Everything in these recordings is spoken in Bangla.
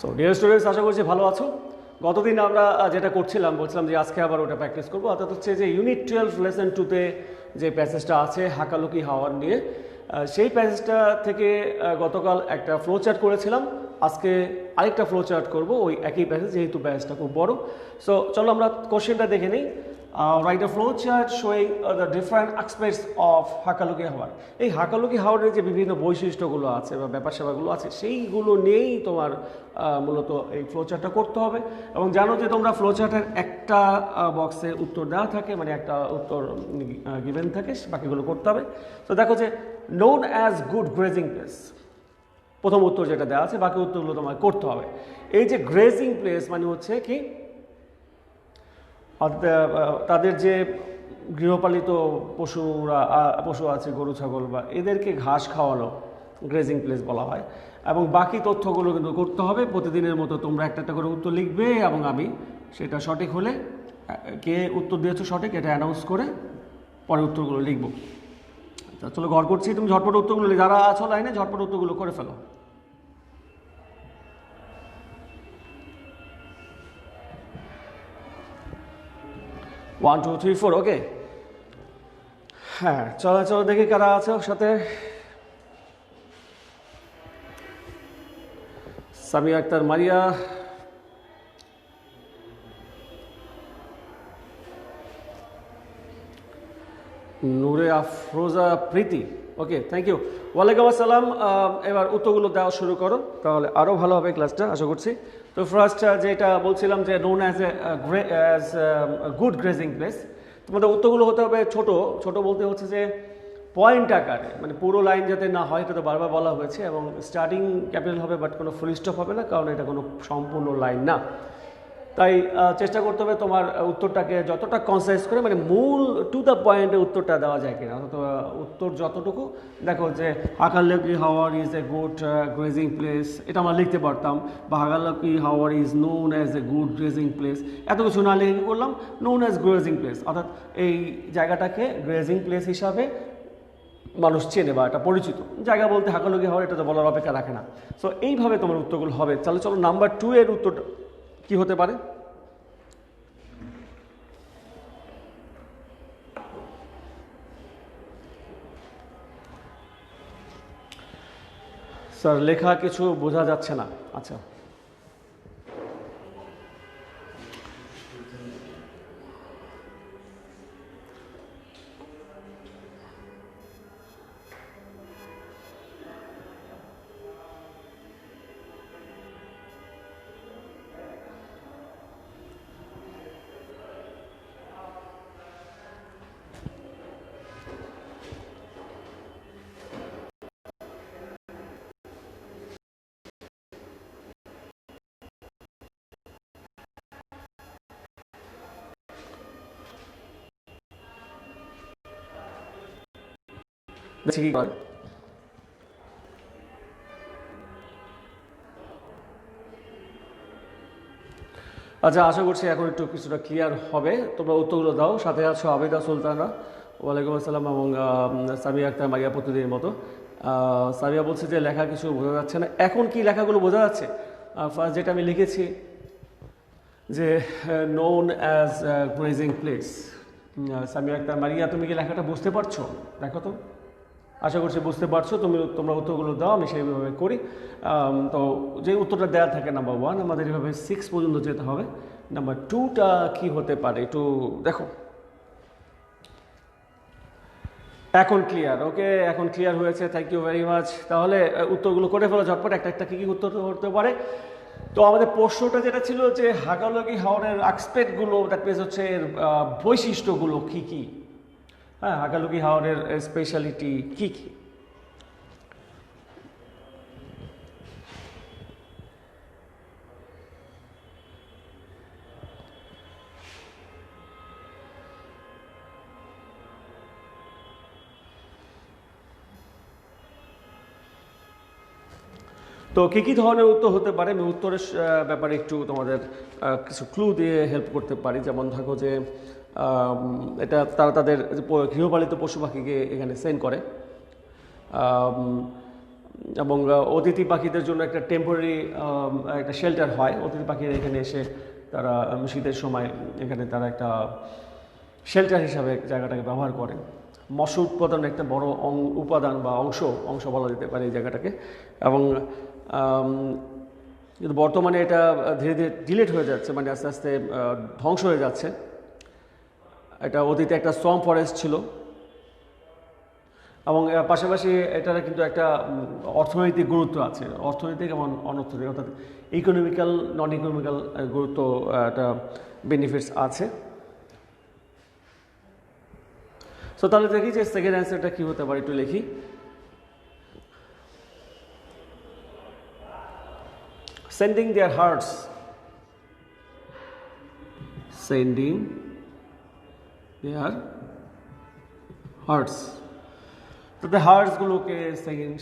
সো ডিয়ার স্টুডেন্টস, আশা করছি ভালো আছো। গতদিন আমরা যেটা বলছিলাম যে আজকে আবার ওটা প্র্যাকটিস করবো। অর্থাৎ হচ্ছে যে ইউনিট 12 লেসন 2-তে যে প্যাসেজটা আছে হাকালুকি হাওয়ার নিয়ে, সেই প্যাসেজটা থেকে গতকাল একটা ফ্লো চার্ট করেছিলাম। আজকে আরেকটা ফ্লো চার্ট করবো ওই একই প্যাসেজ, যেহেতু প্যাসেজটা খুব বড়। সো চলো আমরা কোশ্চেনটা দেখে নিই। Write a flow chart showing the different aspects of Hakaluki হাওয়ার। এই হাকালুকি হাওয়ারের যে বিভিন্ন বৈশিষ্ট্যগুলো আছে বা ব্যাপার স্যাপারগুলো আছে, সেইগুলো নিয়েই তোমার মূলত এই ফ্লো চার্টটা করতে হবে। এবং জানো যে তোমরা ফ্লো চার্টের একটা বক্সে উত্তর দেওয়া থাকে, মানে একটা উত্তর গিভেন থাকে, বাকিগুলো করতে হবে। তো দেখো যে known as good grazing place, প্রথম উত্তর যেটা দেওয়া আছে, বাকি উত্তরগুলো তোমার করতে হবে। এই যে গ্রেজিং প্লেস মানে হচ্ছে কি, তাদের যে গৃহপালিত পশু আছে, গরু ছাগল বা এদেরকে ঘাস খাওয়ানো গ্রেজিং প্লেস বলা হয়। এবং বাকি তথ্যগুলো কিন্তু করতে হবে প্রতিদিনের মতো। তোমরা একটা একটা করে উত্তর লিখবে এবং আমি সেটা সঠিক হলে কে উত্তর দিয়েছো সঠিক এটা অ্যানাউন্স করে পরে উত্তরগুলো লিখবো। চলো ঘর করছি, তুমি ঝটপট উত্তরগুলো, যারা আছো লাইনে ঝটপট উত্তরগুলো করে ফেলো। 1 2 3 4 ওকে। হ্যাঁ, চলো দেখি কারা আছে ওর সাথে। Samia Akter Maria, Nure Afroza Priti, okay, thank you. ওয়ালাইকুম আসসালাম। এবার উত্তরগুলো দেওয়া শুরু করো, তাহলে আরও ভালো হবে ক্লাসটা, আশা করছি। তো ফার্স্ট যেটা বলছিলাম যে known as good grazing place, তোমাদের উত্তরগুলো হতে হবে ছোট ছোট, বলতে হচ্ছে যে পয়েন্ট আকারে, মানে পুরো লাইন যাতে না হয়, এটা তো বারবার বলা হয়েছে। এবং স্টার্টিং ক্যাপিটাল হবে, বাট কোনো ফুল স্টপ হবে না, কারণ এটা কোনো সম্পূর্ণ লাইন না। তাই চেষ্টা করতে হবে তোমার উত্তরটাকে যতটা কনসাইজ করে, মানে মূল টু দ্য পয়েন্টে উত্তরটা দেওয়া যায় কিনা। অর্থাৎ উত্তর যতটুকু, দেখো যে হাকালুকি হাওয়ার is a good grazing place, এটা আমরা লিখতে পারতাম। বা হাকালুকি হাওয়ার is known as a good grazing place, এত কিছু না লিখে কী করলাম, নোন অ্যাজ গ্রেজিং প্লেস, অর্থাৎ এই জায়গাটাকে গ্রেজিং প্লেস হিসাবে মানুষ চেনে বা এটা পরিচিত জায়গা। বলতে হাকালুকি হাওয়ার, এটা তো বলার অপেক্ষা রাখে না। সো এইভাবে তোমার উত্তরগুলো হবে। তাহলে চলো নাম্বার 2 এর উত্তরটা কি হতে পারে। স্যার লেখা কিছু বোঝা যাচ্ছে না। আচ্ছা, দেখছি কি করে। আচ্ছা, আশা করছি এখন একটু কিছুটা ক্লিয়ার হবে। তোমরা উত্তরগুলো দাও। সাথে আছো আবিদা সুলতানা, ওয়ালাইকুম আসসালাম, এবং সামিয়া আক্তার মারিয়া প্রতিদিনের মতো। সামিয়া বলছে যে লেখা কিছু বোঝা যাচ্ছে না। এখন কি লেখাগুলো বোঝা যাচ্ছে? ফার্স্ট যেটা আমি লিখেছি যে known as grazing place, Samia Akter Maria, তুমি কি লেখাটা বুঝতে পারছো? দেখো তো, আশা করছি বুঝতে পারছো। তোমরা উত্তরগুলো দাও, আমি সেইভাবে করি। তো যে উত্তরটা দেওয়া থাকে নাম্বার 1, আমাদের এভাবে 6 পর্যন্ত যেতে হবে। নাম্বার 2টা কি হতে পারে একটু দেখো। এখন ক্লিয়ার, ওকে, এখন ক্লিয়ার হয়েছে, থ্যাংক ইউ ভেরি মাচ। তাহলে উত্তরগুলো করে ফেলো ঝটপট, একটা একটা কী কী উত্তর হতে পারে। তো আমাদের প্রশ্নটা যেটা ছিল যে হাকালুকি হাওরের অ্যাসপেক্টগুলো, দ্যাট মিনস হচ্ছে এর বৈশিষ্ট্যগুলো কী কী। হ্যাঁ, হাকালুকি হাওরের স্পেশালিটি কী কী। তো কী কী ধরনের উত্তর হতে পারে, আমি উত্তরের ব্যাপারে একটু তোমাদের কিছু ক্লু দিয়ে হেল্প করতে পারি। যেমন থাকো যে এটা তারা তাদের গৃহপালিত পশু পাখিকে এখানে সেন্ড করে। এবং অতিথি পাখিদের জন্য একটা টেম্পোরারি একটা শেল্টার হয়। অতিথি পাখিরা এখানে এসে তারা শীতের সময় এখানে তারা একটা শেল্টার হিসাবে জায়গাটাকে ব্যবহার করে। মৎস্য উৎপাদনের একটা বড় উপাদান বা অংশ বলা যেতে পারে এই জায়গাটাকে। এবং কিন্তু বর্তমানে এটা ধীরে ধীরে ডিলেট হয়ে যাচ্ছে, মানে আস্তে আস্তে ধ্বংস হয়ে যাচ্ছে। এটা অতীতে একটা সোয়াম্প ফরেস্ট ছিল এবং পাশাপাশি এটার কিন্তু একটা অর্থনৈতিক গুরুত্ব আছে, অর্থনৈতিক এবং অনর্থনৈতিক, অর্থাৎ ইকোনমিক্যাল নন ইকোনমিক্যাল গুরুত্ব, একটা বেনিফিটস আছে। সো তাহলে দেখি যে সেকেন্ড অ্যান্সারটা কী হতে পারে, একটু লিখি। সেন্ডিং দেয়ার হার্টস, সেন্ডিং দেয়ার হার্টস। তাতে হার্টসগুলোকে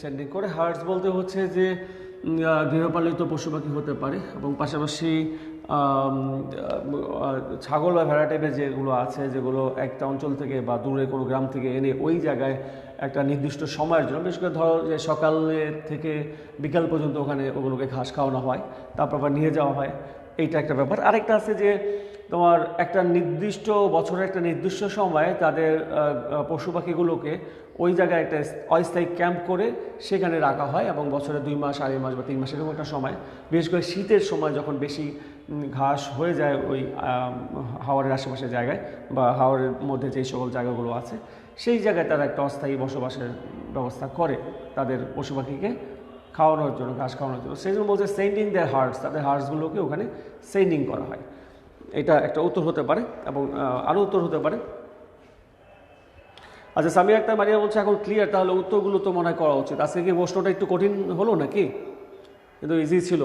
সেন্ডিং করে। হার্টস বলতে হচ্ছে যে গৃহপালিত পশু পাখি হতে পারে এবং পাশাপাশি ছাগল বা ভেড়া টাইপের যেগুলো আছে, যেগুলো একটা অঞ্চল থেকে বা দূরে কোনো গ্রাম থেকে এনে ওই জায়গায় একটা নির্দিষ্ট সময়ের জন্য, বিশেষ করে ধরো যে সকালের থেকে বিকাল পর্যন্ত ওখানে ওগুলোকে ঘাস খাওয়ানো হয়, তারপর আবার নিয়ে যাওয়া হয়, এইটা একটা ব্যাপার। আরেকটা আছে যে তোমার একটা নির্দিষ্ট বছরের একটা নির্দিষ্ট সময়ে তাদের পশু পাখিগুলোকে ওই জায়গায় একটা অস্থায়ী ক্যাম্প করে সেখানে রাখা হয় এবং বছরে 2 মাস, 2.5 মাস বা 3 মাস এরকম একটা সময়, বিশেষ করে শীতের সময় যখন বেশি ঘাস হয়ে যায় ওই হাওরের আশেপাশের জায়গায় বা হাওরের মধ্যে যেই সকল জায়গাগুলো আছে সেই জায়গায় তারা একটা অস্থায়ী বসবাসের ব্যবস্থা করে তাদের পশু পাখিকে খাওয়ানোর জন্য, ঘাস খাওয়ানোর জন্য। সেই জন্য বলছে সেন্ডিং দেয়ার হার্টস, তাদের হার্টসগুলোকে ওখানে সেন্ডিং করা হয়। এটা একটা উত্তর হতে পারে এবং আরও উত্তর হতে পারে। আচ্ছা, সামিয়া আক্তার মারিয়া বলছে এখন ক্লিয়ার, তাহলে উত্তরগুলো তো মনে হয় করা উচিত। আজকে কি প্রশ্নটা একটু কঠিন হলো নাকি? কিন্তু ইজি ছিল।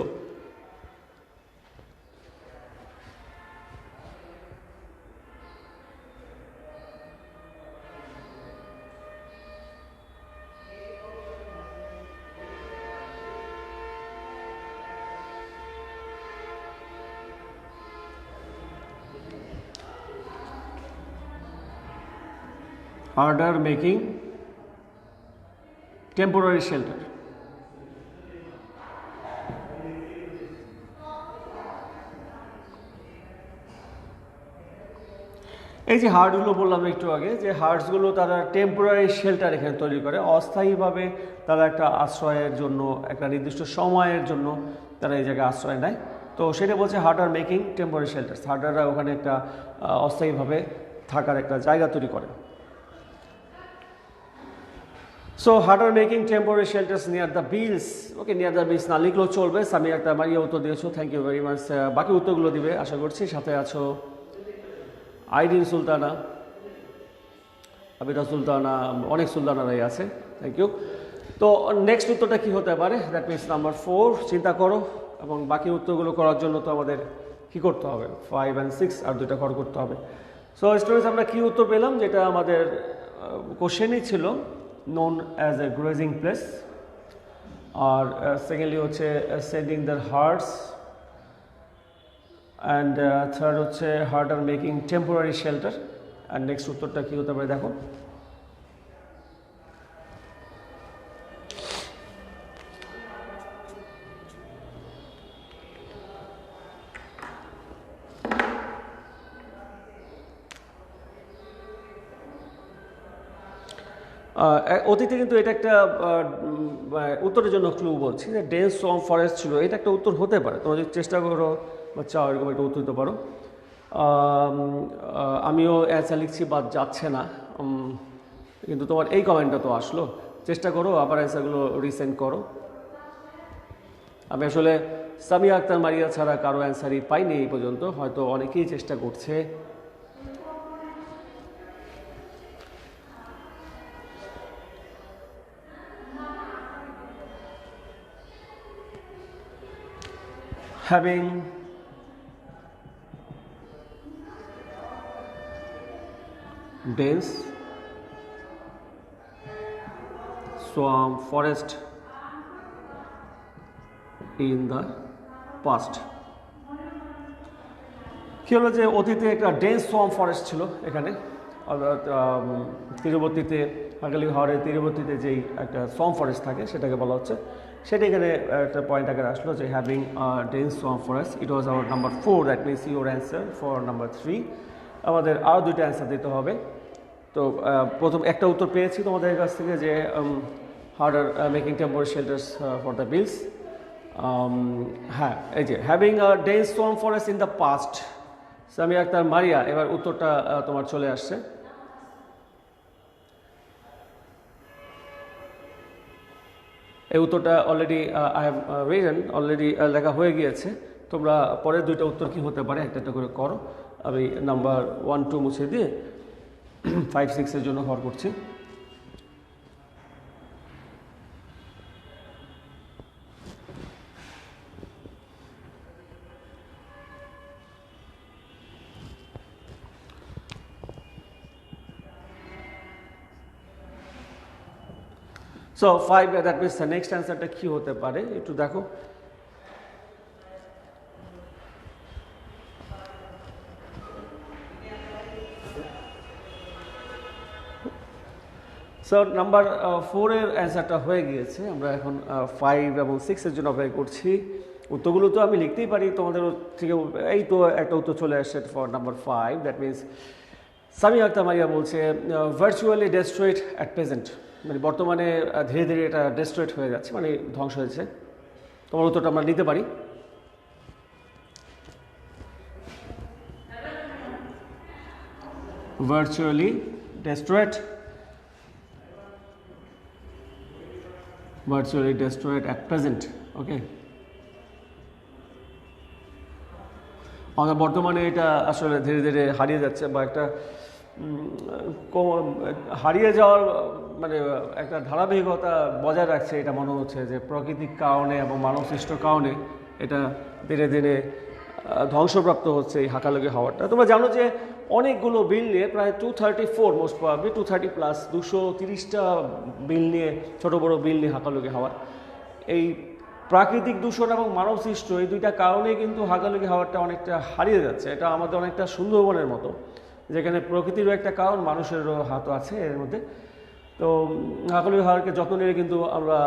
Harder making temporary shelter. এই যে হার্টগুলো বললাম একটু আগে, যে হার্টসগুলো তারা টেম্পোরারি শেল্টার এখানে তৈরি করে, অস্থায়ীভাবে তারা একটা আশ্রয়ের জন্য, একটা নির্দিষ্ট সময়ের জন্য তারা এই জায়গায় আশ্রয় নেয়। তো সেটা বলছে হার্টার মেকিং টেম্পোরারি শেল্টার্স, হার্টাররা ওখানে একটা অস্থায়ীভাবে থাকার একটা জায়গা তৈরি করে। So herder making temporary shelters near the beels. Okay, near the beels না লিখলেও চলবে। সামিয়া একটা মারিয়া উত্তর দিয়েছো, থ্যাংক ইউ ভেরি মাচ। বাকি উত্তরগুলো দিবে আশা করছি। সাথে আছো আইডিন সুলতানা, আবিরা সুলতানা, অনেক সুলতানারাই আছে, থ্যাংক ইউ। তো নেক্সট উত্তরটা কী হতে পারে? দ্যাট মিনস নাম্বার 4 চিন্তা করো, এবং বাকি উত্তরগুলো করার জন্য তো আমাদের কী করতে হবে? 5 and 6 আর 2টা ঘর করতে হবে। সো স্টুডেন্টস, আমরা কী উত্তর পেলাম? যেটা আমাদের কোশ্চেনই ছিল, known as a grazing place, আর সেকেন্ডলি হচ্ছে sending their hearts, and third হচ্ছে herder making temporary shelter. And next উত্তরটা কী হতে পারে দেখো। অতীতে কিন্তু এটা একটা উত্তরের জন্য ক্লু বলছি, যে ডেন্স সোয়াম্প ফরেস্ট ছিল, এটা একটা উত্তর হতে পারে। তোমরা যদি চেষ্টা করো বা চাও এরকম একটা উত্তর দিতে পারো। আমিও অ্যান্সার লিখছি, বাদ যাচ্ছে না, কিন্তু তোমার এই কমেন্টটা তো আসলো। চেষ্টা করো, আবার অ্যান্সারগুলো রিসেন্ড করো। আমি আসলে সামিয়া আক্তার মারিয়া ছাড়া কারো অ্যান্সারই পাইনি এই পর্যন্ত, হয়তো অনেকেই চেষ্টা করছে। Having dense swamp forest in the past. কি হলো যে অতীতে একটা ডেন্স সোয়াম্প ফরেস্ট ছিল এখানে, অর্থাৎ তীরবর্তীতে হাকালুকি হাওরের তীরবর্তীতে যেই একটা সোয়াম্প ফরেস্ট থাকে সেটাকে বলা হচ্ছে, সেটা এখানে একটা পয়েন্ট আকারে আসলো যে having dense swamp forest. It was our number 4, that means your answer for number 3। আমাদের আরও দুইটা অ্যান্সার দিতে হবে। তো প্রথম একটা উত্তর পেয়েছি তোমাদের কাছ থেকে যে herder making temporary shelters for the beels. হ্যাঁ, এই যে having a dense swamp forest in the past, Samia Akter Maria, এবার উত্তরটা তোমার চলে আসছে। এই উত্তরটা already I have written, already লেখা হয়ে গিয়েছে। তোমরা পরের দুইটা উত্তর কি হতে পারে একটা একটা করে করো। আমি নাম্বার 1, 2 মুছে দিয়ে 5, 6 জন্য হর করছি। So 5, that means the next অ্যান্সারটা কী হতে পারে একটু দেখো। সো নাম্বার 4-এর অ্যান্সারটা হয়ে গিয়েছে। আমরা এখন 5 এবং 6-এর জন্য অপেক্ষা করছি। উত্তরগুলো তো আমি লিখতেই পারি তোমাদের থেকে, এই তো একটা উত্তর চলে আসছে for number 5, that means Samia Akter Maria বলছে ভার্চুয়ালি ডেস্ট্রয়েড অ্যাট প্রেজেন্ট, মানে বর্তমানে ধীরে ধীরে এটা ডেস্ট্রয়েড হয়ে যাচ্ছে, মানে ধ্বংস হয়েছে। তোমার উত্তরটা আমরা নিতে পারি। Virtually destroyed, virtually destroyed at present. ওকে, বর্তমানে এটা আসলে ধীরে ধীরে হারিয়ে যাচ্ছে, বা একটা হারিয়ে যাওয়ার মানে একটা ধারাবাহিকতা বজায় রাখছে এটা মনে হচ্ছে, যে প্রাকৃতিক কারণে এবং মানবসৃষ্ট কারণে এটা ধীরে ধীরে ধ্বংসপ্রাপ্ত হচ্ছে এই হাকালুকি হাওরটা। তোমরা জানো যে অনেকগুলো বিল নিয়ে, প্রায় 234 মোস্ট প্রবাবলি 230 প্লাস 230টা বিল নিয়ে, ছোটো বড়ো বিল নিয়ে হাকালুকি হাওর। এই প্রাকৃতিক দূষণ এবং মানবসৃষ্ট এই দুইটা কারণে কিন্তু হাকালুকি হাওরটা অনেকটা হারিয়ে যাচ্ছে। এটা আমাদের অনেকটা সুন্দরবনের মতো, যেখানে প্রকৃতিরও একটা কারণ, মানুষেরও হাতও আছে এর মধ্যে। তো হাকালুকি হাওরকে যত্ন নিয়ে কিন্তু আমরা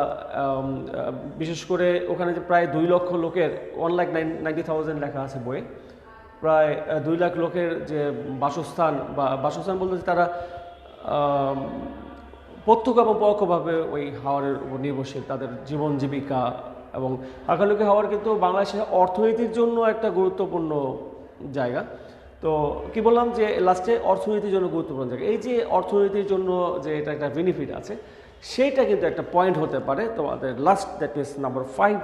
বিশেষ করে ওখানে যে প্রায় 2 লক্ষ লোকের 1,90,000 লেখা আছে বইয়ে, প্রায় 2 লাখ লোকের যে বাসস্থান, বা বাসস্থান বলতে তারা প্রত্যক্ষ এবং পরোক্ষভাবে ওই হাওরের উপর নির্ভরশীল, তাদের জীবন জীবিকা। এবং হাকালুকি হাওর কিন্তু বাংলাদেশের অর্থনীতির জন্য একটা গুরুত্বপূর্ণ জায়গা। তো কি বললাম যে লাস্টে অর্থনীতির জন্য গুরুত্বপূর্ণ জায়গা, এই যে অর্থনীতির জন্য যে এটা একটা বেনিফিট আছে, সেইটা কিন্তু একটা পয়েন্ট হতে পারে তোমাদের last, that means number 5,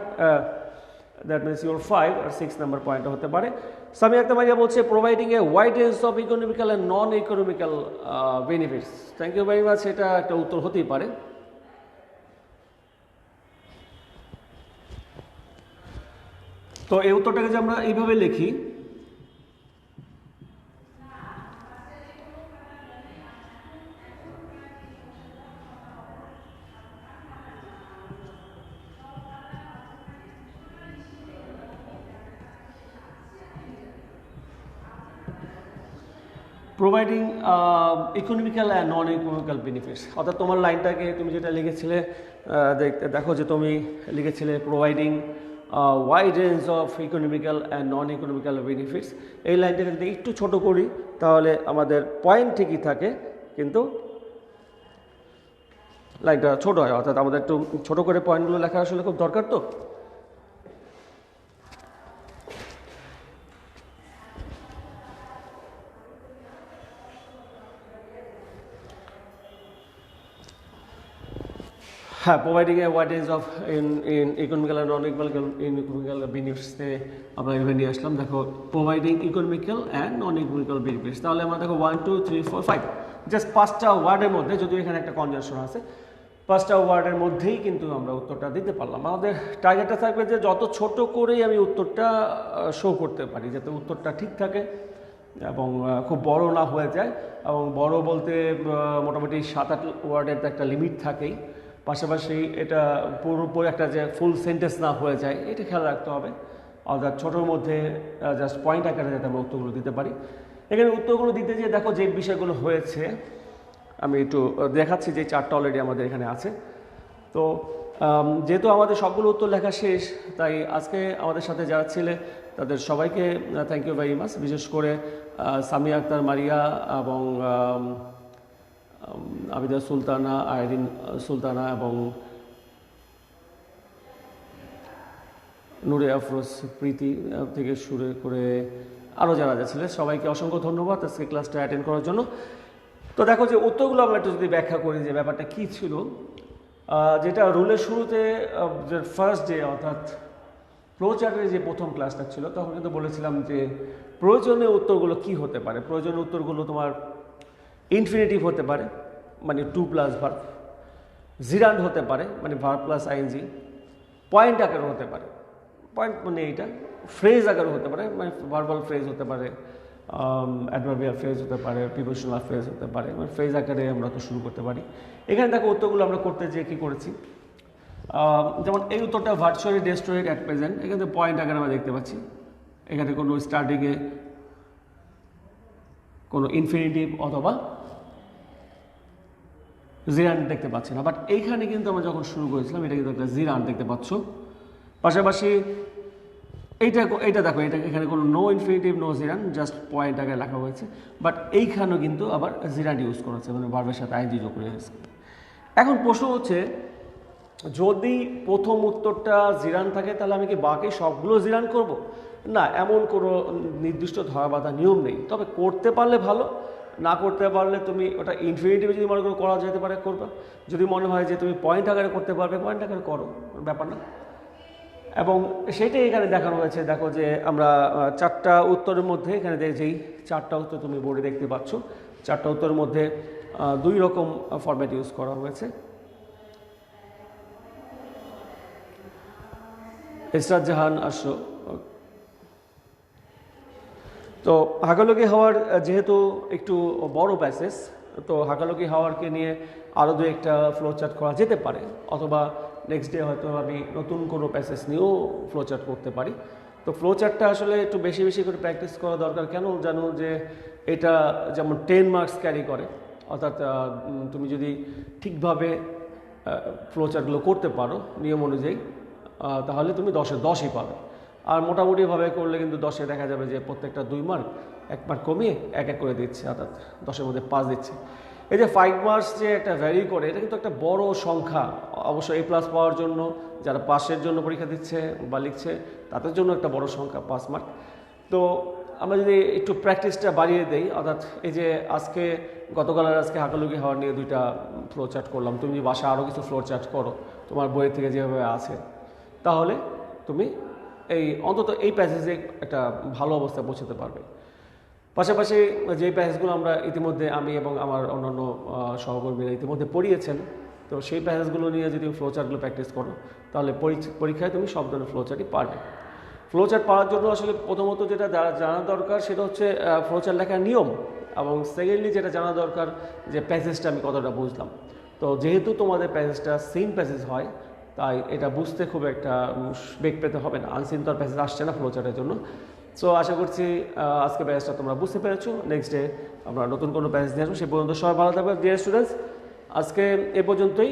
that means your 5 আর 6 নাম্বার পয়েন্টটা হতে পারে। সামিয়া আক্তার মারিয়া বলছে providing a wide range of economical and non economical benefits. Thank you very much, এটা একটা উত্তর হতেই পারে। তো এই উত্তরটাকে যে আমরা এইভাবে লিখি, providing economical and non economical benefits, অর্থাৎ তোমার লাইনটাকে তুমি যেটা লিখেছিলে, দেখো যে তুমি লিখেছিলে providing wide range of economical and non economical benefits. এই লাইনটাকে যদি একটু ছোট করি তাহলে আমাদের পয়েন্ট ঠিকই থাকে, কিন্তু লাইনটা ছোট হয়, অর্থাৎ আমাদের একটু ছোট করে পয়েন্টগুলো লেখা আসলে খুব দরকার। তো হ্যাঁ, providing a wide range of in economical and non economical বেনিফিটসে আমরা এভাবে নিয়ে আসলাম। দেখো providing economical and non economical benefits, তাহলে আমরা দেখো 1, 2, 3, 4, 5 জাস্ট 5টা ওয়ার্ডের মধ্যে, যদিও এখানে একটা কনজাংশন আছে, 5টা ওয়ার্ডের মধ্যেই কিন্তু আমরা উত্তরটা দিতে পারলাম। আমাদের টার্গেটটা থাকবে যে যত ছোট করেই আমি উত্তরটা শো করতে পারি, যাতে উত্তরটা ঠিক থাকে এবং খুব বড় না হয়ে যায়। এবং বড় বলতে মোটামুটি 7-8 ওয়ার্ডের একটা লিমিট থাকেই, পাশাপাশি এটা পুরোপুরি একটা যে ফুল সেন্টেন্স না হয়ে যায়, এটা খেয়াল রাখতে হবে। অর্থাৎ ছোটোর মধ্যে জাস্ট পয়েন্ট আকারে যাতে আমরা উত্তরগুলো দিতে পারি। এখানে উত্তরগুলো দিতে যেয়ে দেখো যে বিষয়গুলো হয়েছে, আমি একটু দেখাচ্ছি যে চারটা অলরেডি আমাদের এখানে আছে। তো যেহেতু আমাদের সবগুলো উত্তর লেখা শেষ, তাই আজকে আমাদের সাথে যারা ছিলে তাদের সবাইকে থ্যাংক ইউ ভেরি মাচ। বিশেষ করে সামিয়া আক্তার মারিয়া এবং আবিদা সুলতানা, আইরিন সুলতানা এবং নূরে আফরোজ প্রীতি থেকে শুরু করে আরও যারা ছিলেন সবাইকে অসংখ্য ধন্যবাদ আজকে ক্লাসটা অ্যাটেন্ড করার জন্য। তো দেখো যে উত্তরগুলো আমরা একটু যদি ব্যাখ্যা করি যে ব্যাপারটা কী ছিল, যেটা রুলের শুরুতে যে ফার্স্ট ডে অর্থাৎ ফ্লো চার্টের যে প্রথম ক্লাসটা ছিল তখন কিন্তু বলেছিলাম যে প্রয়োজনীয় উত্তরগুলো কি হতে পারে। প্রয়োজনীয় উত্তরগুলো তোমার ইনফিনিটিভ হতে পারে, মানে টু প্লাস ভার্ব, জিরান্ড হতে পারে মানে ভার্ব প্লাস আইএনজি, পয়েন্ট আকারও হতে পারে, পয়েন্ট মানে এইটা ফ্রেজ আকারও হতে পারে, মানে ভার্বাল ফ্রেজ হতে পারে, অ্যাডভার্বিয়াল ফ্রেজ হতে পারে, প্রিপোজিশনাল ফ্রেজ হতে পারে, মানে ফ্রেজ আকারে আমরা তো শুরু করতে পারি। এখানে দেখো উত্তরগুলো আমরা করতে যেয়ে কী করেছি, যেমন এই উত্তরটা ভার্চুয়ালি ডেস্ট্রয়েড অ্যাট প্রেজেন্ট, এখানে পয়েন্ট আকারে আমরা দেখতে পাচ্ছি, এখানে কোনো স্টার্টিংয়ে কোনো ইনফিনিটিভ অথবা জিরান্ড দেখতে পাচ্ছি না, বাট এইখানে কিন্তু আমরা যখন শুরু করেছিলাম এটা কিন্তু একটা জিরান্ড দেখতে পাচ্ছ। পাশাপাশি এইটা দেখো, এটা এখানে কোনো no infinitive no gerund, just point আগে লেখা হয়েছে, বাট এইখানেও কিন্তু আবার জিরান্ড ইউজ করেছে, মানে ভার্বের সাথে আইএনজি যোগ করে হয়েছে। এখন প্রশ্ন হচ্ছে যদি প্রথম উত্তরটা জিরান থাকে তাহলে আমি কি বাকি সবগুলো জিরান করব? না, এমন কোনো নির্দিষ্ট ধরা বাঁধা নিয়ম নেই, তবে করতে পারলে ভালো, না করতে পারলে তুমি ওটা ইনফিনিটিভে যদি মনে করো করা যেতে পারে করবে, যদি মনে হয় যে তুমি পয়েন্ট আকারে করতে পারবে পয়েন্ট আকারে করো, ব্যাপার না। এবং সেটাই এখানে দেখানো হয়েছে। দেখো যে আমরা চারটা উত্তরের মধ্যে এখানে যেই চারটা উত্তর তুমি বোর্ডে দেখতে পাচ্ছ, চারটা উত্তরের মধ্যে দুই রকম ফরম্যাট ইউজ করা হয়েছে। ইসরাত জাহান আসো। তো হাকালুকি হাওয়ার যেহেতু একটু বড় প্যাসেজ, তো হাকালুকি হাওয়ারকে নিয়ে আরও দু একটা ফ্লো চার্ট করা যেতে পারে, অথবা নেক্সট ডে হয়তো আমি নতুন কোনো প্যাসেজ নিয়েও ফ্লো চার্ট করতে পারি। তো ফ্লো চার্টটা আসলে একটু বেশি বেশি করে প্র্যাকটিস করা দরকার। কেন জানো যে এটা যেমন 10 মার্কস ক্যারি করে, অর্থাৎ তুমি যদি ঠিকভাবে ফ্লো চার্টগুলো করতে পারো নিয়ম অনুযায়ী তাহলে তুমি 10-এ 10ই পাবে। আর মোটামুটিভাবে করলে কিন্তু 10-এ দেখা যাবে যে প্রত্যেকটা 2 মার্ক 1 মার্ক কমিয়ে 1-1 করে দিচ্ছে, অর্থাৎ 10-এর মধ্যে 5 দিচ্ছে। এই যে 5 মার্কস যে একটা ভ্যারি করে, এটা কিন্তু একটা বড় সংখ্যা। অবশ্যই A+ পাওয়ার জন্য যারা পাসের জন্য পরীক্ষা দিচ্ছে বা লিখছে তাদের জন্য একটা বড় সংখ্যা 5 মার্ক। তো আমরা যদি একটু প্র্যাকটিসটা বাড়িয়ে দেই, অর্থাৎ এই যে আজকে গতকাল আর আজকে হাকালুকি হাওয়ার নিয়ে 2টা ফ্লো চার্ট করলাম, তুমি যদি বাসায় আরও কিছু ফ্লো চার্ট করো তোমার বইয়ের থেকে যেভাবে আছে, তাহলে তুমি অন্তত এই প্যাসেজে একটা ভালো অবস্থায় পৌঁছাতে পারবে। পাশাপাশি যে প্যাসেজগুলো আমরা ইতিমধ্যে আমি এবং আমার অন্যান্য সহকর্মীরা ইতিমধ্যে পড়িয়েছেন, তো সেই প্যাসেজগুলো নিয়ে যদি ফ্লো চার্টগুলো প্র্যাকটিস করো তাহলে পরীক্ষায় তুমি সব ধরনের ফ্লো চার্টই পারবে। ফ্লো চার্ট পাওয়ার জন্য আসলে প্রথমত যেটা জানা দরকার সেটা হচ্ছে ফ্লো চার্ট লেখার নিয়ম, এবং সেকেন্ডলি যেটা জানা দরকার যে প্যাসেজটা আমি কতটা বুঝলাম। তো যেহেতু তোমাদের প্যাসেজটা সেম প্যাসেজ হয়, তাই এটা বুঝতে খুব একটা বেগ পেতে হবে না, আনসিনতর প্যাসেজ আসছে না ফ্লো চার্টের জন্য। সো আশা করছি আজকে প্যাসেজটা তোমরা বুঝতে পেরেছো। নেক্সট ডে আমরা নতুন কোনো প্যাসেজ নিয়ে আসবো, সে পর্যন্ত সবাই ভালো থাকবে ডিয়ার স্টুডেন্টস। আজকে এ পর্যন্তই,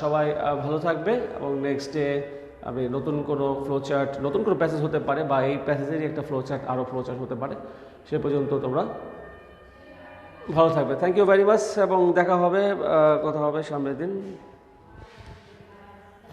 সবাই ভালো থাকবে, এবং নেক্সট ডে আমি নতুন কোনো ফ্লো চার্ট, নতুন কোনো প্যাসেজ হতে পারে বা এই প্যাসেজেরই একটা ফ্লো চার্ট, আরও ফ্লো চার্ট হতে পারে, সে পর্যন্ত তোমরা ভালো থাকবে। থ্যাংক ইউ ভেরি মাচ, এবং দেখা হবে, কথা হবে সামনের দিন।